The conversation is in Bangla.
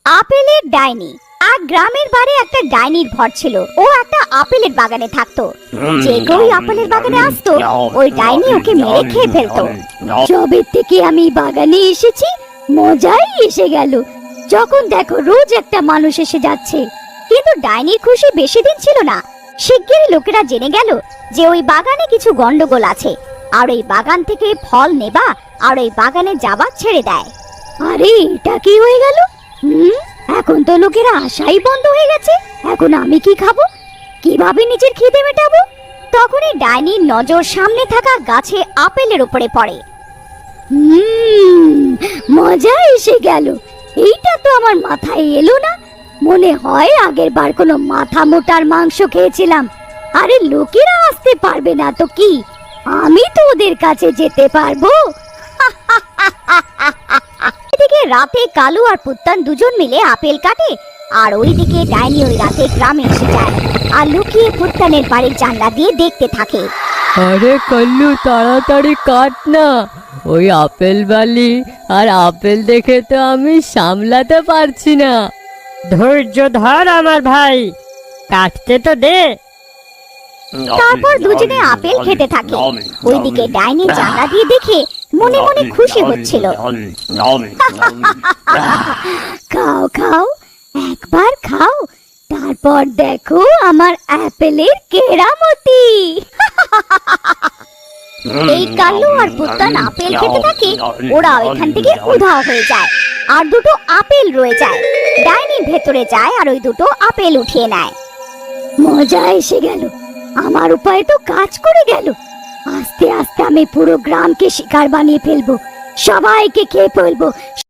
আপেলের ডাইনি। আর গ্রামের বাড়ি একটা ডাইনির ঘর ছিল। ও একটা আপেলের বাগানে থাকতো। যে কেউ আপেলের বাগানে আসতো, ওই ডাইনি ওকে মেরে খেয়ে ফেলতো। যবে থেকে আমি বাগানে এসেছি, মজাই এসে গেল। যখন দেখো রোজ একটা মানুষ এসে যাচ্ছে। কিন্তু ডাইনির খুশি বেশি দিন ছিল না। শিগগিরই লোকেরা জেনে গেল যে ওই বাগানে কিছু গন্ডগোল আছে, আর এই বাগান থেকে ফল নেবা আর এই বাগানে যাবা ছেড়ে দেয়। আরে এটা কি হয়ে গেল? এখন তো লোকেরা আসাই বন্ধ হয়ে গেছে। এখন আমি কি খাবো? কিভাবে নিজের খিদে মেটাবো? তখনই ডাইনির নজর সামনে থাকা গাছে আপেলের উপরে পড়ে। মজা এসে গেল। এইটা তো আমার মাথায় এলো না। মনে হয় আগের বার কোনো মাথা মোটার মাংস খেয়েছিলাম। আরে লোকেরা আসতে পারবে না তো কি, আমি তো ওদের কাছে যেতে পারবো। এদিকে রাতে কালু আর পুত্তান দুজন মিলে আপেল কাটে, আর ওইদিকে ডাইনি ওই রাতে গ্রামে এসে যায় আর লুকিয়ে পুত্তানের বাড়ির জানলা দিয়ে দেখতে থাকে। আরে কল্লু, তাড়াতাড়ি কাট না। ওই আপেল বালি আর আপেল দেখে তো আমি সামলাতে পারছি না। ধৈর্য ধর আমার ভাই, কাটতে তো দে। তারপর দুজনে আপেল খেতে থাকে। ওইদিকে ডাইনি জানলা দিয়ে দেখে মনে মনে খুশি হচ্ছিল। খাও খাও, একবার খাও, তারপর দেখো আমার আপেলের কেরামতি। এই কালু আর পুত্তান আপেল খেতে থাকে। ওরা ওইখান থেকে উধাও হয়ে যায় আর দুটো আপেল রয়ে যায়। ডাইনি ভেতরে যায় আর ওই দুটো আপেল উঠিয়ে নেয়। মজা এসে গেল, আমার উপায় তো কাজ করে গেল। আস্তে আস্তে আমি পুরো গ্রামকে শিকার বানিয়ে ফেলবো, সবাইকে খেয়ে ফেলবো।